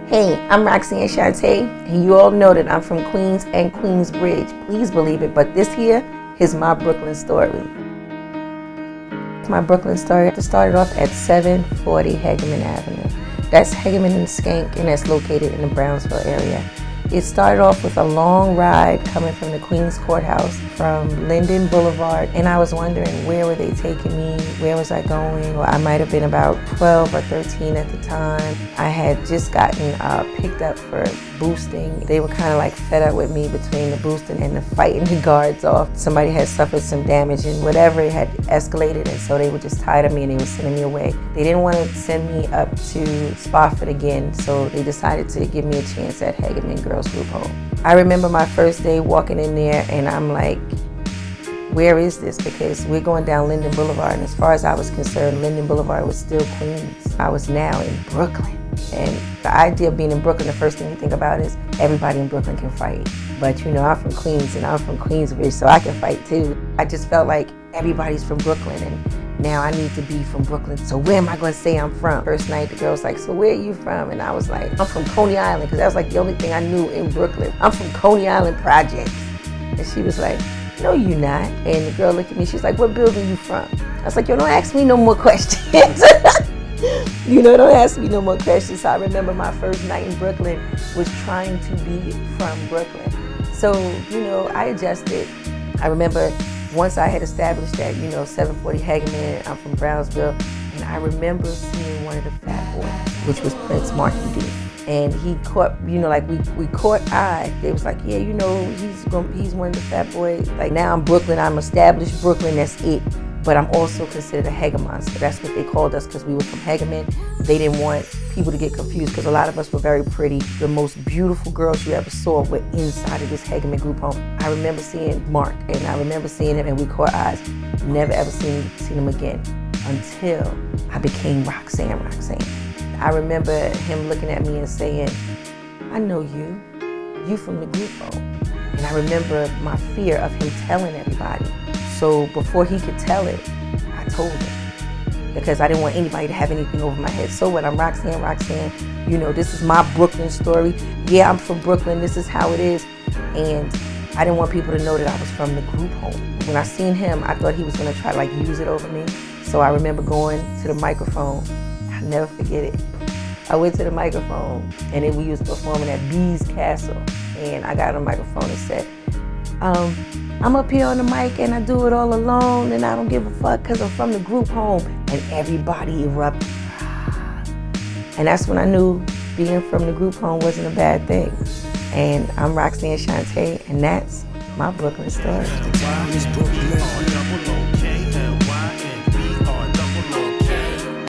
Hey, I'm Roxanne Shanté, and you all know that I'm from Queens and Queensbridge. Please believe it, but this here is my Brooklyn story. My Brooklyn story started off at 740 Hegeman Avenue. That's Hegeman and Skank, and that's located in the Brownsville area. It started off with a long ride coming from the Queens Courthouse from Linden Boulevard, and I was wondering where were they taking me, where was I going? Well, I might have been about 12 or 13 at the time. I had just gotten picked up for boosting. They were kind of like fed up with me between the boosting and the fighting the guards off. Somebody had suffered some damage and whatever, it had escalated, and so they were just tired of me and they were sending me away. They didn't want to send me up to Spofford again, so they decided to give me a chance at Hegeman Girls Group Home. I remember my first day walking in there and I'm like, where is this? Because we're going down Linden Boulevard, and as far as I was concerned, Linden Boulevard was still Queens. I was now in Brooklyn. And the idea of being in Brooklyn, the first thing you think about is everybody in Brooklyn can fight. But you know, I'm from Queens and I'm from Queensbridge, so I can fight too. I just felt like everybody's from Brooklyn and now I need to be from Brooklyn. So where am I going to say I'm from? First night, the girl was like, so where are you from? And I was like, I'm from Coney Island, because that was like the only thing I knew in Brooklyn. I'm from Coney Island Projects. And she was like, no, you're not. And the girl looked at me, she's like, what building you from? I was like, yo, don't ask me no more questions. You know, don't ask me no more questions. So I remember my first night in Brooklyn was trying to be from Brooklyn. So, you know, I adjusted. I remember once I had established that, you know, 740 Hegeman, I'm from Brownsville, and I remember seeing one of the fat boys, which was Prince Marky D. And he caught, you know, like we caught eye. They was like, yeah, you know, he's one of the fat boys. Like now I'm Brooklyn, I'm established Brooklyn, that's it. But I'm also considered a Hegemon, so that's what they called us because we were from Hegeman. They didn't want people to get confused because a lot of us were very pretty. The most beautiful girls you ever saw were inside of this Hegeman group home. I remember seeing Mark, and I remember seeing him, and we caught eyes. Never ever seen him again until I became Roxanne. I remember him looking at me and saying, I know you from the group home. And I remember my fear of him telling everybody. So before he could tell it, I told him, because I didn't want anybody to have anything over my head. So when I'm Roxanne, you know, this is my Brooklyn story. Yeah, I'm from Brooklyn, this is how it is. And I didn't want people to know that I was from the group home. When I seen him, I thought he was gonna try to like use it over me. So I remember going to the microphone. I'll never forget it. I went to the microphone and then we was performing at B's Castle. And I got on the microphone and said, I'm up here on the mic and I do it all alone and I don't give a fuck because I'm from the group home. And everybody erupted. And that's when I knew being from the group home wasn't a bad thing. And I'm Roxanne Shanté, and that's my Brooklyn story.